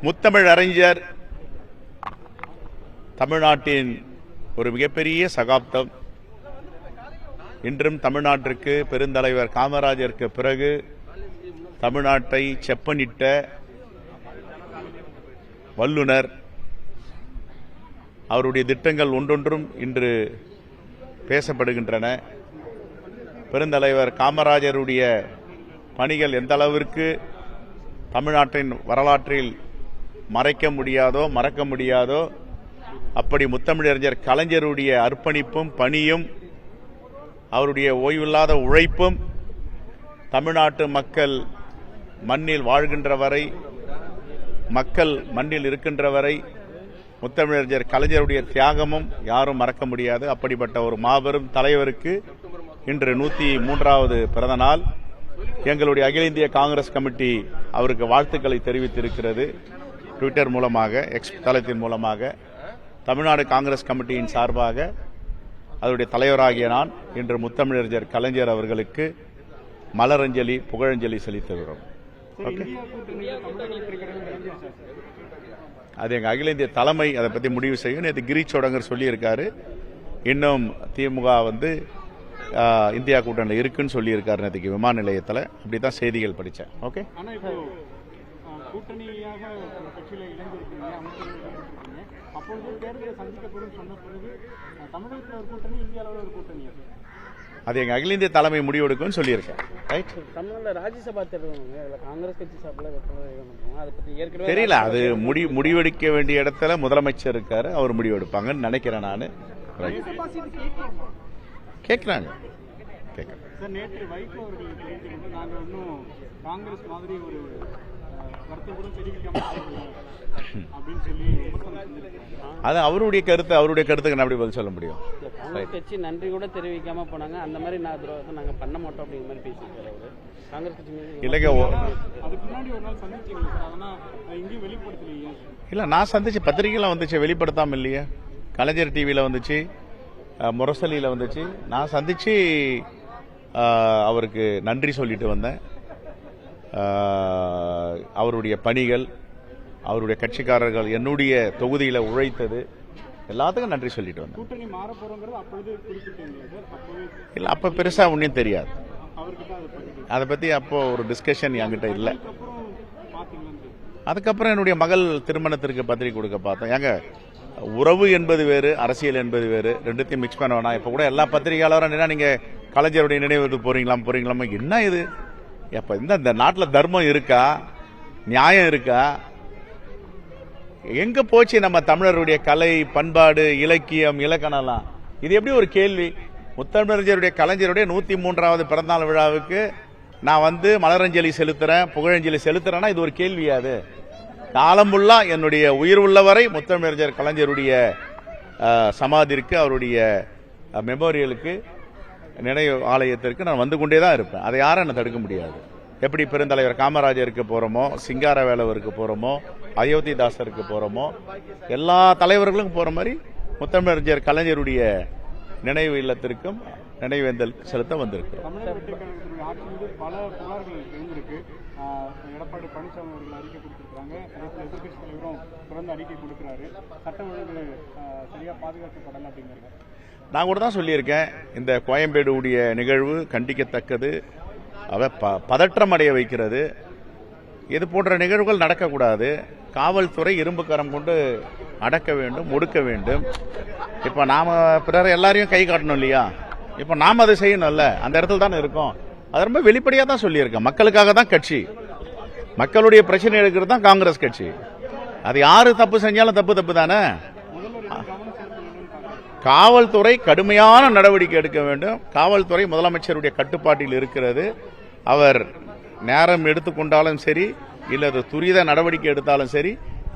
முத்தமிழ் அறிஞர் தமிழ்நாட்டின் ஒரு மிகப்பெரிய சகாப்தம். இன்றும் தமிழ்நாட்டிற்கு பெருந்தலைவர் காமராஜருக்கு பிறகு தமிழ்நாட்டை செப்பனிட்ட வல்லுனர். அவருடைய திட்டங்கள் ஒன்றொன்றும் இன்று பேசப்படுகின்றன. பெருந்தலைவர் காமராஜருடைய பணிகள் எந்த அளவிற்கு தமிழ்நாட்டின் வரலாற்றில் மறைக்க முடியாதோ மறக்க முடியாதோ அப்படி முத்தமிழறிஞர் கலைஞருடைய அர்ப்பணிப்பும் பணியும் அவருடைய ஓய்வில்லாத உழைப்பும் தமிழ்நாட்டு மக்கள் மண்ணில் வாழ்கின்ற வரை, மக்கள் மண்ணில் இருக்கின்ற வரை முத்தமிழறிஞர் கலைஞருடைய தியாகமும் யாரும் மறக்க முடியாது. அப்படிப்பட்ட ஒரு மாபெரும் தலைவருக்கு இன்று 103வது பிறந்த நாள். எங்களுடைய அகில இந்திய காங்கிரஸ் கமிட்டி அவருக்கு வாழ்த்துக்களை தெரிவித்திருக்கிறது. ட்விட்டர் மூலமாக, எக்ஸ் தளத்தின் மூலமாக தமிழ்நாடு காங்கிரஸ் கமிட்டியின் சார்பாக அதனுடைய தலைவராகிய நான் இன்று முத்தமிழறிஞர் கலைஞர் அவர்களுக்கு மலரஞ்சலி, புகழஞ்சலி செலுத்துகிறோம். அது எங்க அகில இந்திய தலைமை அதை பத்தி முடிவு செய்யும். நேற்று கிரீச்சோடங்கர் சொல்லியிருக்காரு, இன்னும் திமுக இந்தியா கூட்டணியில் இருக்குன்னு சொல்லியிருக்காரு நேற்றுக்கு விமான நிலையத்தில். அப்படித்தான் செய்திகள் படித்தேன். ஓகே, அது எங்க அகில இந்திய தலைமை முடிவெடுக்கும் சொல்லியிருக்கேன். தெரியல, அது முடிவெடுக்க வேண்டிய இடத்துல முதலமைச்சர் இருக்காரு, அவர் முடிவெடுப்பாங்கன்னு நினைக்கிறேன். நான் கேட்கிறாங்க. நேற்று வைகோ அவர்கள் நாங்கள் இன்னும் காங்கிரஸ் மாதிரி ஒரு கருத்தை கூட தெரிவிக்காம அப்படின்னு சொல்லி அது அவருடைய கருத்துக்கு நான் பதில் சொல்ல முடியும். கட்சி நன்றி கூட தெரிவிக்காம போனாங்க. அந்த மாதிரி நாங்க பண்ண மாட்டோம் அப்படிங்கிற மாதிரி பேசியிருக்காரு அவரு. காங்கிரஸ் கட்சி இல்லைங்க, அதுக்கு முன்னாடி ஒரு நாள் சந்திச்சீங்க சார், அதெல்லாம் இங்கேயும் வெளிப்படுத்தலையே. இல்ல, நான் சந்திச்சு பத்திரிகைலாம் வந்துச்சு, வெளிப்படுத்தாம இல்லையே. கலைஞர் டிவியில வந்துச்சு, முரசலியில் வந்துச்சு. நான் சந்திச்சு அவருக்கு நன்றி சொல்லிட்டு வந்தேன். அவருடைய பணிகள், அவருடைய கட்சிக்காரர்கள் என்னுடைய தொகுதியில் உழைத்தது எல்லாத்துக்கும் நன்றி சொல்லிட்டு வந்தேன். இல்லை, அப்போ பெருசாக ஒன்றும் தெரியாது. அதை பற்றி அப்போ ஒரு டிஸ்கஷன் என்கிட்ட இல்லை. அதுக்கப்புறம் என்னுடைய மகள் திருமணத்திற்கு பத்திரிகை கொடுக்க பார்த்தேன். ஏங்க, உறவு என்பது வேறு, அரசியல் என்பது வேறு, ரெண்டுத்தையும் மிக்ஸ் பண்ண வேணாம். இப்போ கூட எல்லா பத்திரிகையாளரும் என்ன, நீங்கள் கலைஞருடைய நினைவுக்கு போறீங்களாமா, என்ன இது? எப்போ இந்த நாட்டில் தர்மம் இருக்கா, நியாயம் இருக்கா? எங்க போச்சு நம்ம தமிழருடைய கலை, பண்பாடு, இலக்கியம், இலக்கணம்லாம்? இது எப்படி ஒரு கேள்வி? முத்தமிழறிஞருடைய கலைஞருடைய 103வது பிறந்தநாள் விழாவுக்கு நான் மலரஞ்சலி செலுத்துறேன், புகழஞ்சலி செலுத்துறேன்னா இது ஒரு கேள்வியாது? காலமுள்ளா என்னுடைய உயிர் உள்ளவரை முத்தமிழறிஞர் கலைஞருடைய சமாதிற்கு, அவருடைய மெமோரியலுக்கு, நினைவு ஆலயத்திற்கு நான் வந்து கொண்டே தான் இருப்பேன். அதை யாரும் என்ன தடுக்க முடியாது. எப்படி பெருந்தலைவர் காமராஜருக்கு போறோமோ, சிங்காரவேலவருக்கு போறோமோ, அயோத்திதாசருக்கு போறோமோ, எல்லா தலைவர்களுக்கும் போற மாதிரி முத்தமிழறிஞர் கலைஞருடைய நினைவு இல்லத்திற்கும் நினைவேந்தல் செலுத்த வந்திருக்கிறோம். எடப்பாடி பழனிசாமி அவர்கள் அறிக்கை கொடுத்திருக்காங்க, எதிர்கட்சி தலைவரும் தொடர்ந்து அறிக்கை கொடுக்கிறாரு, சட்டம் ஒழுங்கு சரியா பாதுகாக்கப்படல அப்படிங்கிறாங்க. நான் கூட தான் சொல்லியிருக்கேன், இந்த கோயம்பேடுடைய நிகழ்வு கண்டிக்கத்தக்கது, பதற்றம் அடைய வைக்கிறது. இது போன்ற நிகழ்வுகள் நடக்கக்கூடாது. காவல்துறை இரும்பு கரம் கொண்டு அடக்க வேண்டும், ஒடுக்க வேண்டும். இப்போ நாம பிறர் எல்லாரையும் கை காட்டணும் இல்லையா? இப்போ நாம் அதை செய்யணும்ல, அந்த இடத்துல தானே இருக்கோம். அது ரொம்ப வெளிப்படையாக தான் சொல்லியிருக்கேன். மக்களுக்காக தான் கட்சி, மக்களுடைய பிரச்சனை எடுக்கிறது தான் காங்கிரஸ் கட்சி. அது யாரு தப்பு செஞ்சாலும் தப்பு தானே. காவல்துறை கடுமையான நடவடிக்கை எடுக்க வேண்டும். காவல்துறை முதலமைச்சருடைய கட்டுப்பாட்டில் இருக்கிறது. அவர் நேரம் எடுத்துக்கொண்டாலும் சரி, இல்லது துரித நடவடிக்கை எடுத்தாலும் சரி,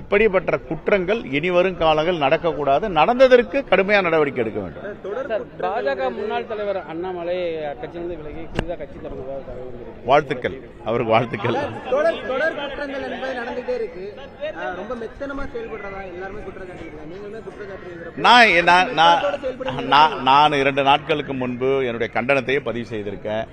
இப்படிப்பட்ட குற்றங்கள் இனிவரும் காலங்கள் நடக்கக்கூடாது. நடந்ததற்கு கடுமையான நடவடிக்கை எடுக்க வேண்டும். பாஜக முன்னாள் தலைவர் அண்ணாமலை கட்சியிலிருந்து விலகி புதிதாக கட்சி தொடங்குவதாக வாழ்த்துக்கள், அவருக்கு வாழ்த்துக்கள். தொடர் குற்றங்கள் என்பது நடந்துட்டே இருக்கு. ரொம்ப மெத்தனமா செயல்படுறதா எல்லாருமே குற்றம் சாட்டுறீங்க, நீங்களுமே குற்றம் சாட்டுறீங்க. நான் 2 நாட்களுக்கு முன்பு என்னுடைய கண்டனத்தையே பதிவு செய்திருக்கேன்.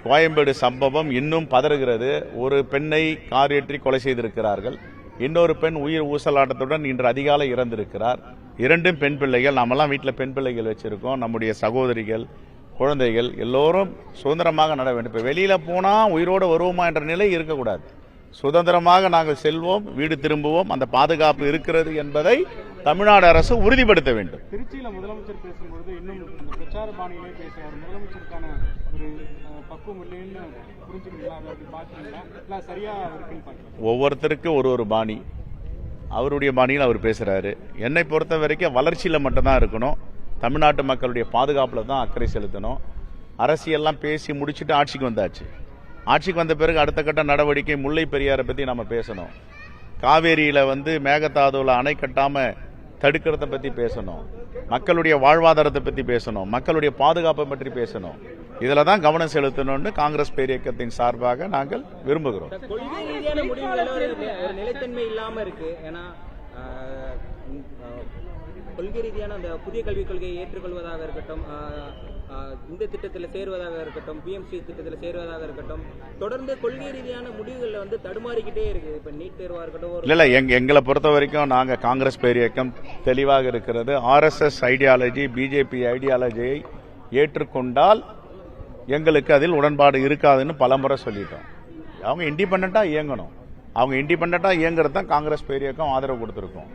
கோயம்பேடு சம்பவம் இன்னும் பதறுகிறது. ஒரு பெண்ணை கார் ஏற்றி கொலை செய்திருக்கிறார்கள். இன்னொரு பெண் உயிர் ஊசலாட்டத்துடன் இன்று அதிகாலை இறந்திருக்கிறார். 2 பெண் பிள்ளைகள். நாமெல்லாம் வீட்டில் பெண் பிள்ளைகள் வச்சிருக்கோம். நம்முடைய சகோதரிகள், குழந்தைகள் எல்லோரும் சுதந்திரமாக நட வேண்டும். இப்போ வெளியில் போனால் உயிரோடு வருவோமா என்ற நிலை இருக்கக்கூடாது. சுதந்திரமாக நாங்கள் செல்வோம், வீடு திரும்புவோம், அந்த பாதுகாப்பு இருக்கிறது என்பதை தமிழ்நாடு அரசு உறுதிப்படுத்த வேண்டும். திருச்சியில் முதலமைச்சர் பேசும்பொழுது இன்னும் இந்த பிரச்சார பாணியிலே பேசுவார். முதலமைச்சருக்கான ஒரு பக்குவம் இல்லைன்னு புரிஞ்சுக்கிறீங்களா? அதை அப்படி பார்க்குறீங்களா? இல்லை சரியா இருக்குன்னு பார்க்குறீங்களா? ஒவ்வொருத்தருக்கு ஒரு பாணி, அவருடைய பாணியில் அவர் பேசுகிறாரு. என்னை பொறுத்த வரைக்கும் வளர்ச்சியில் மட்டும்தான் இருக்கணும். தமிழ்நாட்டு மக்களுடைய பாதுகாப்பில் தான் அக்கறை செலுத்தணும். அரசியல்லாம் பேசி முடிச்சுட்டு ஆட்சிக்கு வந்தாச்சு. ஆட்சிக்கு வந்த பிறகு அடுத்த கட்ட நடவடிக்கை முல்லை பெரியாரை பற்றி நம்ம பேசணும். காவேரியில் மேகதாதுவில் அணை கட்டாமல் தடுக்கிறத பற்றி பேசணும். மக்களுடைய வாழ்வாதாரத்தை பற்றி பேசணும். மக்களுடைய பாதுகாப்பை பற்றி பேசணும். இதில் தான் கவனம் செலுத்தணும்னு காங்கிரஸ் பேரியக்கத்தின் சார்பாக நாங்கள் விரும்புகிறோம். கொள்கை ரீதியான முடிவுகள் ஒரு நிலைத்தன்மை இல்லாமல் இருக்கு. ஏன்னா கொள்கை ரீதியான அந்த புதிய கல்விக் கொள்கையை ஏற்றுக்கொள்வதாக இருக்கட்டும், இந்த திட்டத்தில் சேருவதாக இருக்கட்டும், பிஎம்சி திட்டத்தில் சேருவதாக இருக்கட்டும், தொடர்ந்து கொள்கை ரீதியான முடிவுகளில் தடுமாறிக்கிட்டே இருக்கு. இப்போ நீட் தேர்வாக இருக்கட்டும். இல்லை எங்களை பொறுத்த வரைக்கும் நாங்கள் காங்கிரஸ் பேரியக்கம் தெளிவாக இருக்கிறது. RSS ஐடியாலஜி, பிஜேபி ஐடியாலஜியை ஏற்றுக்கொண்டால் எங்களுக்கு அதில் உடன்பாடு இருக்காதுன்னு பலமுறை சொல்லிட்டோம். அவங்க இண்டிபெண்டாக இயங்கணும். அவங்க இண்டிபெண்டாக இயங்குறது தான் காங்கிரஸ் பேரியக்கம் ஆதரவு கொடுத்துருக்கோம்.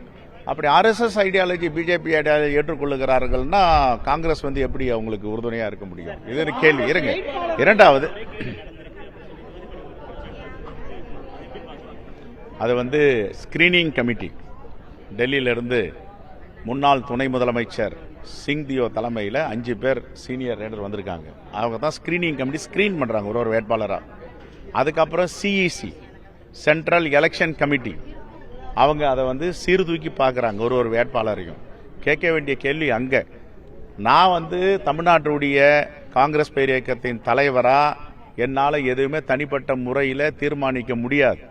அப்படி RSS ஐடியாலஜி, பிஜேபி ஐடியாலஜி ஏற்றுக்கொள்ளுகிறார்கள்னா காங்கிரஸ் எப்படி அவங்களுக்கு உறுதுணையா இருக்க முடியும்? இது ஒரு கேள்வி. இருங்க. இரண்டாவது, அது ஸ்கிரீனிங் கமிட்டி டெல்லியிலிருந்து முன்னாள் துணை முதலமைச்சர் சிங்தியோ தலைமையில் 5 பேர் சீனியர் ரேடர் வந்திருக்காங்க. அவங்க தான் ஸ்கிரீனிங் கமிட்டி ஸ்கிரீன் பண்றாங்க ஒரு வேட்பாளராக. அதுக்கப்புறம் CEC சென்ட்ரல் எலெக்ஷன் கமிட்டி அவங்க அதை சீர்தூக்கி பார்க்குறாங்க ஒரு வேட்பாளரையும். கேட்க வேண்டிய கேள்வி அங்கே. நான் தமிழ்நாட்டுடைய காங்கிரஸ் பேரியக்கத்தின் தலைவராக என்னால் எதுவுமே தனிப்பட்ட முறையில் தீர்மானிக்க முடியாது.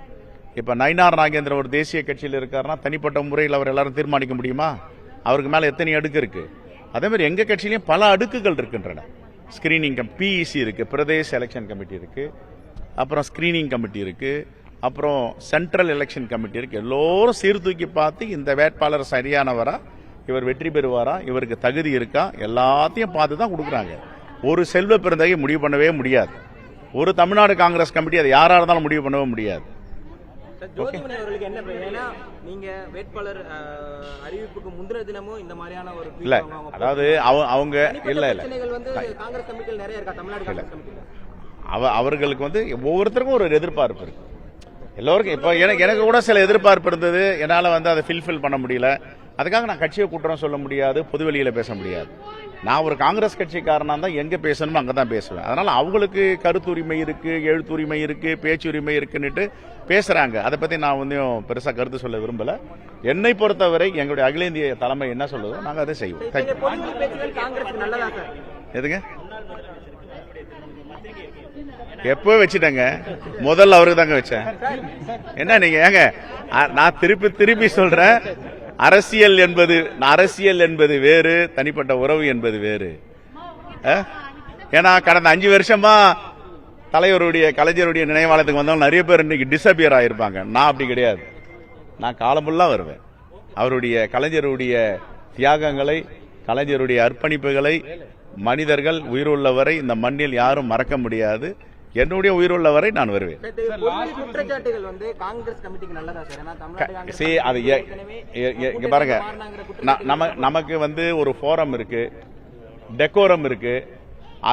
இப்போ நயினார் நாகேந்திரன் ஒரு தேசிய கட்சியில் இருக்காருன்னா தனிப்பட்ட முறையில் அவர் எல்லாரும் தீர்மானிக்க முடியுமா? அவருக்கு மேலே எத்தனை அடுக்கு இருக்குது? அதேமாதிரி எங்கள் கட்சியிலையும் பல அடுக்குகள் இருக்கின்றன. ஸ்கிரீனிங் PEC இருக்குது, பிரதேச எலெக்ஷன் கமிட்டி இருக்குது, அப்புறம் ஸ்கிரீனிங் கமிட்டி இருக்குது, அப்புறம் சென்ட்ரல் எலெக்ஷன் கமிட்டி இருக்கு. எல்லோரும் சீர்தூக்கி பார்த்து இந்த வேட்பாளர் சரியானவரா, இவர் வெற்றி பெறுவாரா, இவருக்கு தகுதி இருக்கா, எல்லாத்தையும் பார்த்து தான் கொடுக்குறாங்க. ஒரு செல்வ பெருந்தகை முடிவு பண்ணவே முடியாது. ஒரு தமிழ்நாடு காங்கிரஸ் கமிட்டி அதை யாரா இருந்தாலும் முடிவு பண்ணவே முடியாது. ஜோதிமணி அவர்களுக்கு என்ன? ஏன்னா நீங்க வேட்பாளர் அறிவிப்புக்கு முந்தின தினமும் இந்த மாதிரியான ஒரு இல்ல, அதாவது அவங்க இல்ல காங்கிரஸ் கமிட்டியில் நிறைய இருக்கா தமிழ்நாடு காங்கிரஸ் கமிட்டியில்? அவர்களுக்கு ஒவ்வொருத்தருக்கும் ஒரு எதிர்பார்ப்பு இருக்கு. எல்லோருக்கும் இப்போ எனக்கு கூட சில எதிர்பார்ப்பு இருந்தது. என்னால் அதை ஃபில்ஃபில் பண்ண முடியல. அதுக்காக நான் கட்சியை குற்றம் சொல்ல முடியாது, பொதுவெளியில் பேச முடியாது. நான் ஒரு காங்கிரஸ் கட்சிக்காரனா தான் எங்கே பேசணுமோ அங்கே தான் பேசுவேன். அதனால் அவங்களுக்கு கருத்துரிமை இருக்குது, எழுத்துரிமை இருக்குது, பேச்சுரிமை இருக்குன்னுட்டு பேசுகிறாங்க. அதை பற்றி நான் பெருசாக கருத்து சொல்ல விரும்பலை. என்னை பொறுத்தவரை எங்களுடைய அகில இந்திய தலைமை என்ன சொல்லுதோ நாங்கள் அதை செய்வோம். எதுங்க எப்போ வச்சுட்டேங்க? முதல்ல அவருக்கு தாங்க வச்சேன். என்ன நீங்க ஏங்க, நான் திருப்பி சொல்றேன், அரசியல் என்பது வேறு, தனிப்பட்ட உறவு என்பது வேறு. ஏன்னா கடந்த 5 வருஷமா தலைவருடைய கலைஞருடைய நினைவாலயத்துக்கு வந்தவங்க நிறைய பேர் இன்னைக்கு டிசப்பியர் ஆயிருப்பாங்க. நான் அப்படி கிடையாது. நான் காலமுள்ளா வருவேன். அவருடைய கலைஞருடைய தியாகங்களை, கலைஞருடைய அர்ப்பணிப்புகளை மனிதர்கள் உயிருள்ளவரை இந்த மண்ணில் யாரும் மறக்க முடியாது. என்னுடைய உயிருள்ளவரை நான் வருவேன். பாருங்க, நமக்கு ஒரு ஃபோரம் இருக்கு, டெக்கோரம் இருக்கு.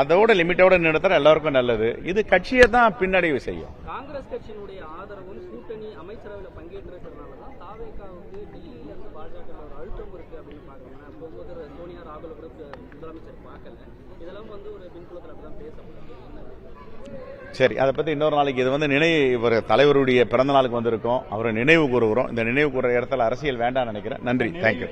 அதோட லிமிட்டோட நடத்துற எல்லாருக்கும் நல்லது. இது கட்சியை தான் பின்னடைவு செய்யும். காங்கிரஸ் கட்சியினுடைய ஆதரவும் கூட்டணி அமைச்சரவையில் பங்கேற்றிருக்கிறதுனால தான் தாவேகாவுக்கு டெல்லியில இருந்து பாஜக ஒரு அழுத்தம் இருக்கு அப்படின்னு பாக்குறாங்க. போகும்போது சோனியா, ராகுல் கூட முதலமைச்சர் பார்க்கல. இதெல்லாம் ஒரு பின்புலத்தில் அப்படிதான் பேசப்படுது. சரி, அதை பத்தி இன்னொரு நாளைக்கு. இது தலைவருடைய பிறந்த நாளுக்கு வந்திருக்கோம், அவரை நினைவு கூறுகிறோம். இந்த நினைவு கூற இடத்துல அரசியல் வேண்டாம்னு நினைக்கிறேன். நன்றி, தேங்க்யூ.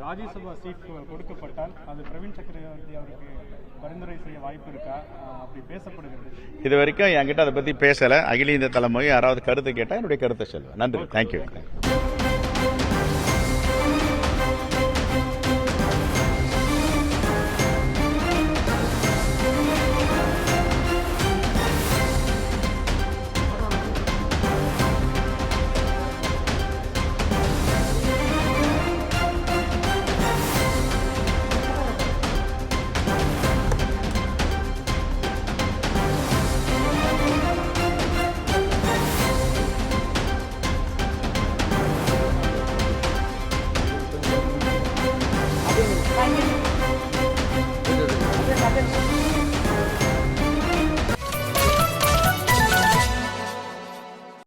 ராஜ்யசபா சீட் கொடுக்கப்பட்டால் அது பிரவீன் சக்கரவர்த்தி அவருக்கு பரிந்துரை செய்ய வாய்ப்பு இருக்கா? அப்படி பேசப்படுகிறது. இது வரைக்கும் என்கிட்ட அதை பத்தி பேசல. அகில இந்திய தலைமை யாராவது கருத்து கேட்டா என்னுடைய கருத்தை சொல்லுவேன். நன்றி, தேங்க்யூ.